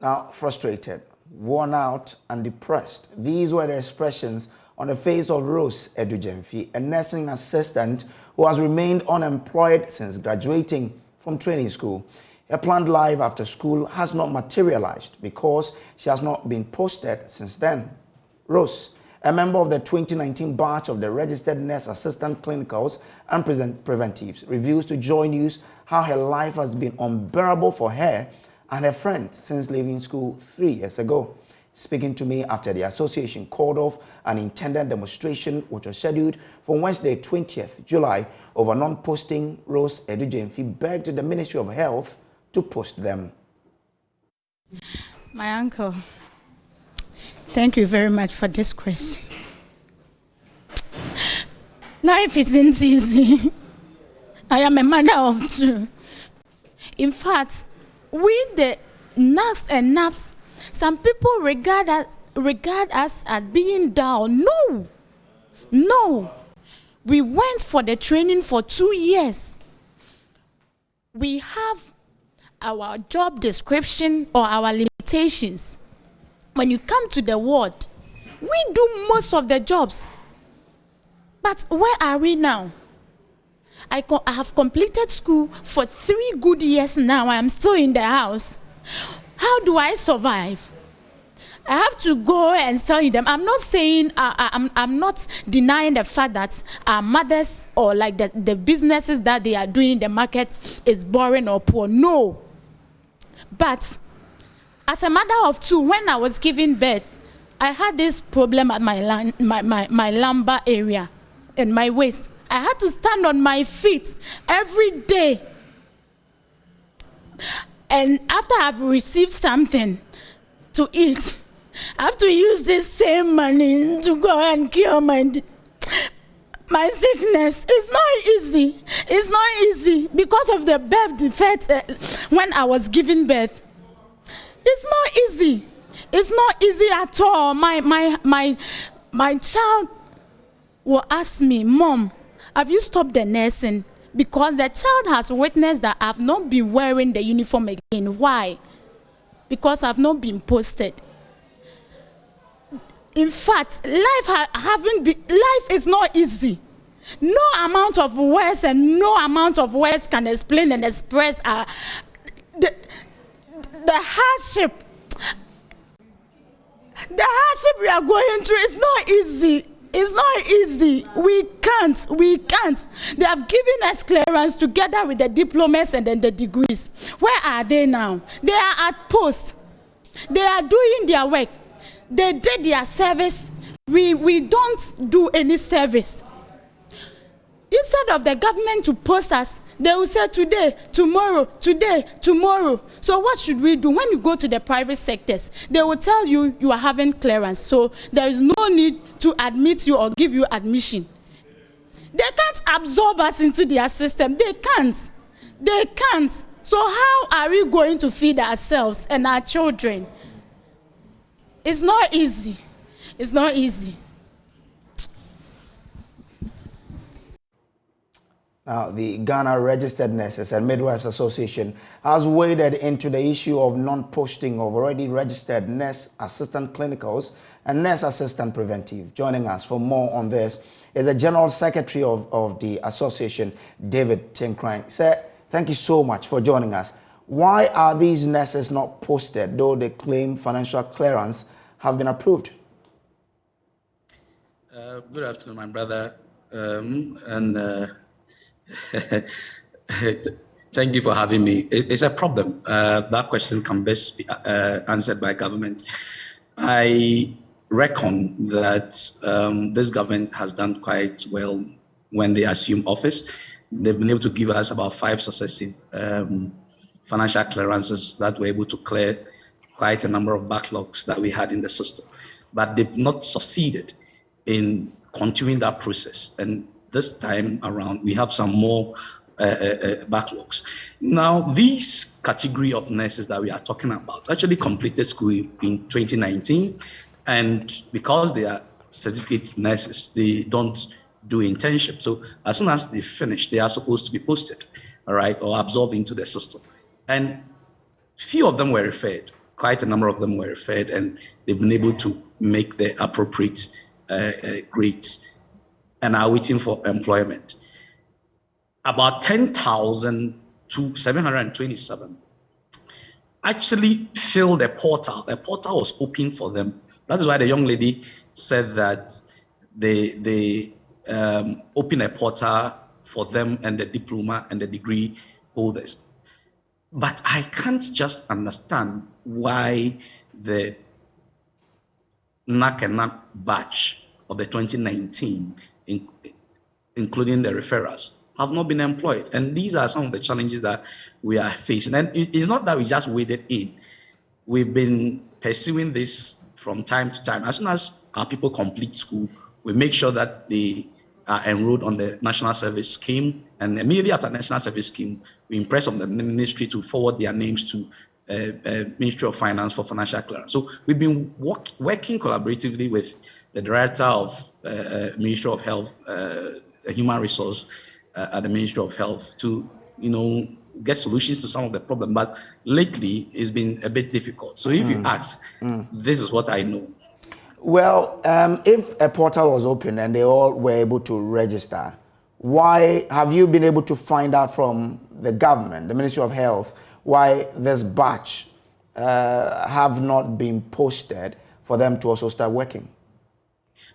Now, frustrated, worn out, and depressed. These were the expressions on the face of Rose Edujemfi, a nursing assistant who has remained unemployed since graduating from training school. Her planned life after school has not materialized because she has not been posted since then. Rose, a member of the 2019 batch of the Registered Nurse Assistant Clinicals and Preventives, reveals to JoyNews how her life has been unbearable for her and her friends since leaving school 3 years ago. Speaking to me after the association called off an intended demonstration which was scheduled for Wednesday, 20th July, over non-posting, Rose Edujemfi begged the Ministry of Health to post them. My uncle, thank you very much for this question. Life isn't easy. I am a mother of two. In fact, we the nurse and naps, some people regard us as being down. No. We went for the training for 2 years. We have our job description or our limitations. When you come to the ward, we do most of the jobs. But where are we now? I have completed school for 3 good years now. I am still in the house. How do I survive? I have to go and sell them. I'm not saying, I'm not denying the fact that our mothers or like the businesses that they are doing in the market is boring or poor. No. But as a mother of two, when I was giving birth, I had this problem at my lumbar area and my waist. I had to stand on my feet every day. And after I've received something to eat, I have to use this same money to go and cure my sickness. It's not easy. It's not easy because of the birth defects when I was giving birth. It's not easy. It's not easy at all. My child will ask me, Mom, have you stopped the nursing? Because the child has witnessed that I've not been wearing the uniform again. Why? Because I've not been posted. In fact, life is not easy. No amount of words and no amount of words can explain and express the hardship. The hardship we are going through is not easy. It's not easy. We can't. They have given us clearance together with the diplomas and then the degrees. Where are they now? They are at post. They are doing their work. They did their service. We don't do any service. Instead of the government to post us, they will say today, tomorrow. So what should we do? When you go to the private sectors, they will tell you you are having clearance. So there is no need to admit you or give you admission. They can't absorb us into their system. They can't. So how are we going to feed ourselves and our children? It's not easy. It's not easy. Now, the Ghana Registered Nurses and Midwives Association has waded into the issue of non-posting of already registered nurse assistant clinicals and nurse assistant preventive. Joining us for more on this is the General Secretary of the association, David Tinkrine. Sir, thank you so much for joining us. Why are these nurses not posted, though they claim financial clearance have been approved? Good afternoon, my brother. Thank you for having me. It's a problem. That question can best be answered by government. I reckon that this government has done quite well when they assume office. They've been able to give us about 5 successive financial clearances that were able to clear quite a number of backlogs that we had in the system. But they've not succeeded in continuing that process. And this time around, we have some more backlogs. Now, this category of nurses that we are talking about actually completed school in 2019. And because they are certificate nurses, they don't do internship. So as soon as they finish, they are supposed to be posted, all right, or absorbed into the system. And few of them were referred. quite a number of them were referred, and they've been able to make the appropriate grades and are waiting for employment. About 10,727 actually filled a portal. The portal was open for them. That is why the young lady said that they open a portal for them and the diploma and the degree holders. But I can't just understand why the NAC and NAC batch of the 2019, including the referrals, have not been employed. And these are some of the challenges that we are facing. And it's not that we just waded in. We've been pursuing this from time to time. As soon as our people complete school, we make sure that they are enrolled on the National Service Scheme. And immediately after National Service Scheme, we impress on the ministry to forward their names to Ministry of Finance for financial clearance. So we've been working collaboratively with the Director of Ministry of Health, Human Resource at the Ministry of Health to, get solutions to some of the problems. But lately, it's been a bit difficult. So if you ask, this is what I know. Well, if a portal was open and they all were able to register, why have you been able to find out from the government, the Ministry of Health, why this batch have not been posted for them to also start working?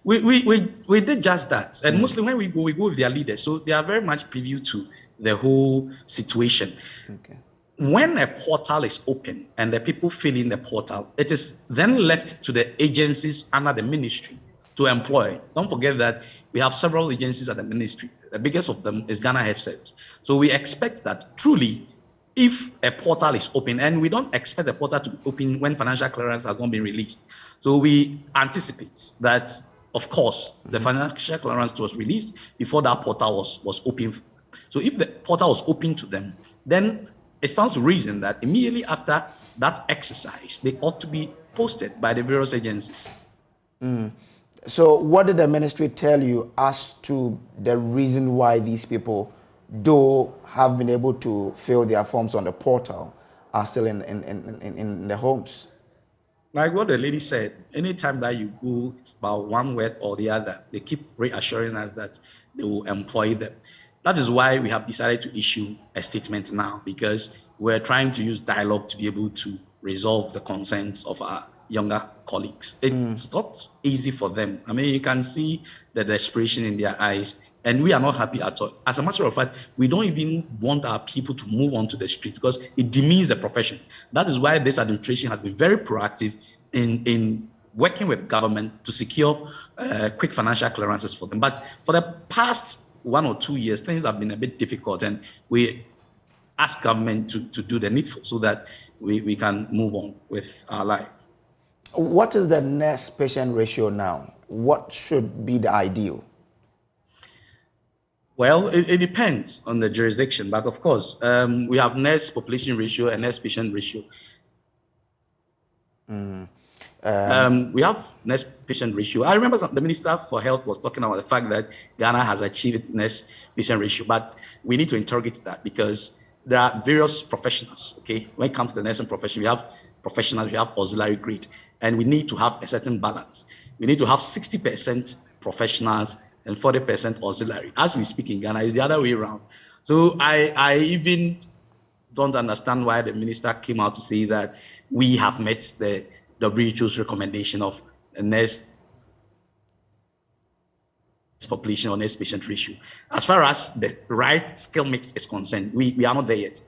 We did just that. And mostly when we go with their leaders. So they are very much privy to the whole situation. Okay. When a portal is open and the people fill in the portal, it is then left to the agencies under the ministry to employ. Don't forget that we have several agencies at the ministry. The biggest of them is Ghana Health Service. So we expect that truly, if a portal is open, and we don't expect the portal to be open when financial clearance has not been released. So we anticipate that, of course, the financial clearance was released before that portal was open. So if the portal was open to them, then it stands to reason that immediately after that exercise, they ought to be posted by the various agencies. So what did the ministry tell you as to the reason why these people, though have been able to fill their forms on the portal, are still in the homes? Like what the lady said, anytime that you go about one word or the other, they keep reassuring us that they will employ them. That is why we have decided to issue a statement now, because we're trying to use dialogue to be able to resolve the concerns of our younger colleagues. It's not easy for them. I mean, you can see the desperation in their eyes, and we are not happy at all. As a matter of fact, we don't even want our people to move onto the street because it demeans the profession. That is why this administration has been very proactive in working with government to secure quick financial clearances for them. But for the past 1 or 2 years, things have been a bit difficult, and we ask government to do the needful so that we can move on with our life. What is the nurse patient ratio now? What should be the ideal? Well, it depends on the jurisdiction, but of course, we have nurse population ratio and nurse patient ratio. We have nurse patient ratio. I remember the Minister for Health was talking about the fact that Ghana has achieved nurse patient ratio, but we need to interrogate that because there are various professionals. Okay, when it comes to the nursing profession, we have professionals, we have auxiliary grade, and we need to have a certain balance. We need to have 60% professionals and 40% auxiliary. As we speak in Ghana, it's the other way around. So I even don't understand why the minister came out to say that we have met the WHO's recommendation of a nurse population or nurse patient ratio. As far as the right skill mix is concerned, we are not there yet.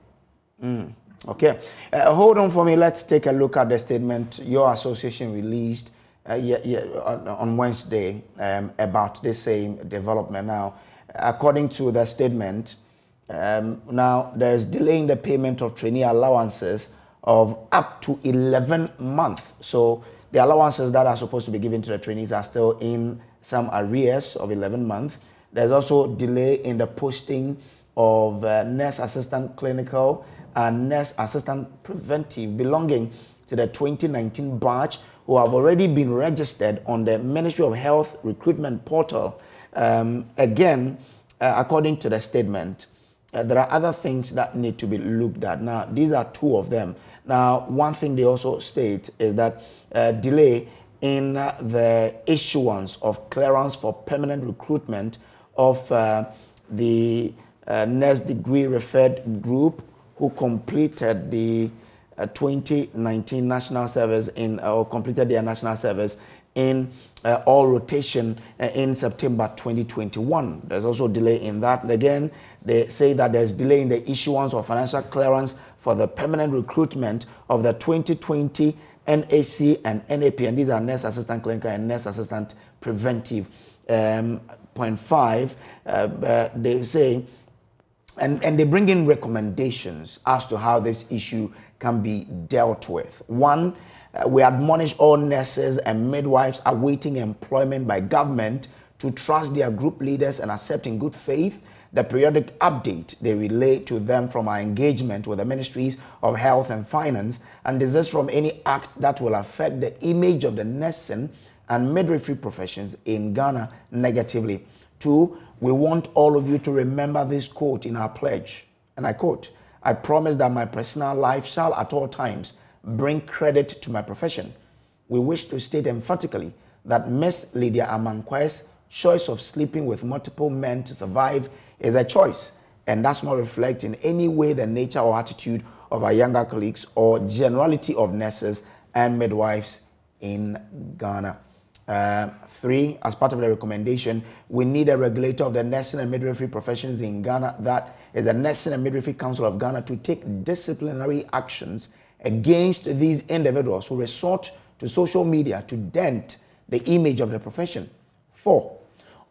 Okay. Hold on for me. Let's take a look at the statement your association released on Wednesday about this same development. Now, according to the statement, now there's delay in the payment of trainee allowances of up to 11 months. So the allowances that are supposed to be given to the trainees are still in some arrears of 11 months. There's also delay in the posting of nurse assistant clinical and nurse assistant preventive belonging to the 2019 batch who have already been registered on the Ministry of Health recruitment portal. Again, according to the statement, there are other things that need to be looked at. Now, these are two of them. Now, one thing they also state is that delay in the issuance of clearance for permanent recruitment of the nurse degree referred group who completed the 2019 national service or completed their national service in all rotation in September 2021. There's also delay in that. And again, they say that there's delay in the issuance of financial clearance for the permanent recruitment of the 2020 NAC and NAP, and these are nurse assistant clinical and nurse assistant preventive. Point 5, they say, and they bring in recommendations as to how this issue can be dealt with. 1, we admonish all nurses and midwives awaiting employment by government to trust their group leaders and accept in good faith the periodic update they relay to them from our engagement with the Ministries of Health and Finance, and desist from any act that will affect the image of the nursing and midwifery professions in Ghana negatively. 2, we want all of you to remember this quote in our pledge, and I quote, "I promise that my personal life shall at all times bring credit to my profession." We wish to state emphatically that Miss Lydia Amankwa's choice of sleeping with multiple men to survive is a choice and does not reflect in any way the nature or attitude of our younger colleagues or generality of nurses and midwives in Ghana. 3, as part of the recommendation, we need a regulator of the nursing and midwifery professions in Ghana, that is the Nursing and Midwifery Council of Ghana, to take disciplinary actions against these individuals who resort to social media to dent the image of the profession. 4,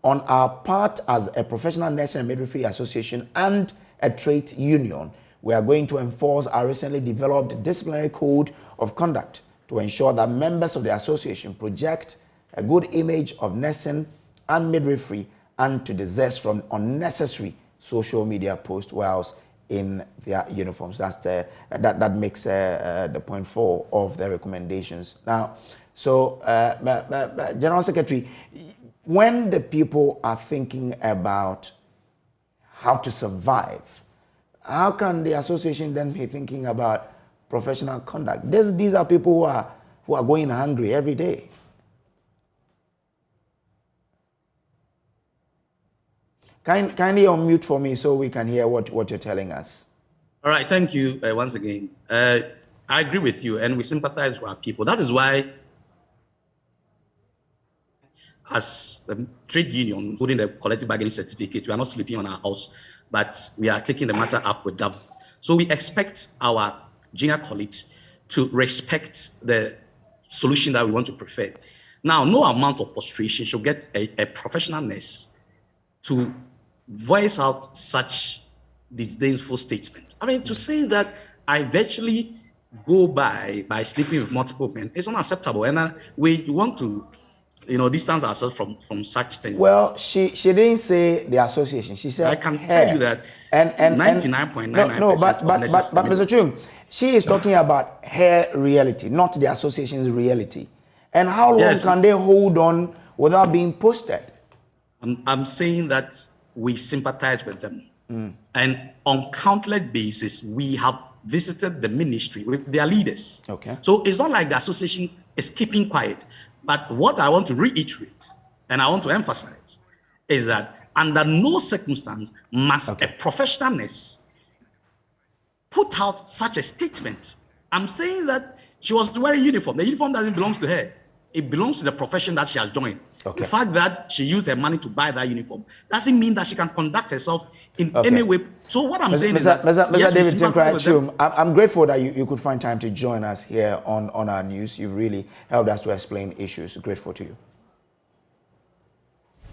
on our part as a professional nursing and midwifery association and a trade union, we are going to enforce our recently developed disciplinary code of conduct to ensure that members of the association project a good image of nursing and midwifery and to desist from unnecessary social media posts whilst in their uniforms. That makes the point 4 of the recommendations. Now, so General Secretary, when the people are thinking about how to survive, how can the association then be thinking about professional conduct? These are people who are going hungry every day. Kindly unmute for me so we can hear what you're telling us. All right, thank you once again. I agree with you, and we sympathize with our people. That is why, as the trade union holding the collective bargaining certificate, we are not sleeping on our house, but we are taking the matter up with government. So we expect our junior colleagues to respect the solution that we want to prefer. Now, no amount of frustration should get a professional nurse to voice out such disdainful statement. I mean, to say that I virtually go by sleeping with multiple men is unacceptable, and we want to, distance ourselves from such things. Well, she didn't say the association. She said I can tell you that and 99.99%. No, but Mr. Chung, she is talking about her reality, not the association's reality. And how long can they hold on without being posted? I'm saying that we sympathize with them. And on countless basis, we have visited the ministry with their leaders. Okay. So it's not like the association is keeping quiet. But what I want to reiterate, and I want to emphasize, is that under no circumstance must a professional nurse put out such a statement. I'm saying that she was wearing uniform. The uniform doesn't belong to her. It belongs to the profession that she has joined. Okay. The fact that she used her money to buy that uniform doesn't mean that she can conduct herself in any way. So what I'm saying is that Mr. David Tinkrachum, I'm grateful that you could find time to join us here on our news. You've really helped us to explain issues. Grateful to you.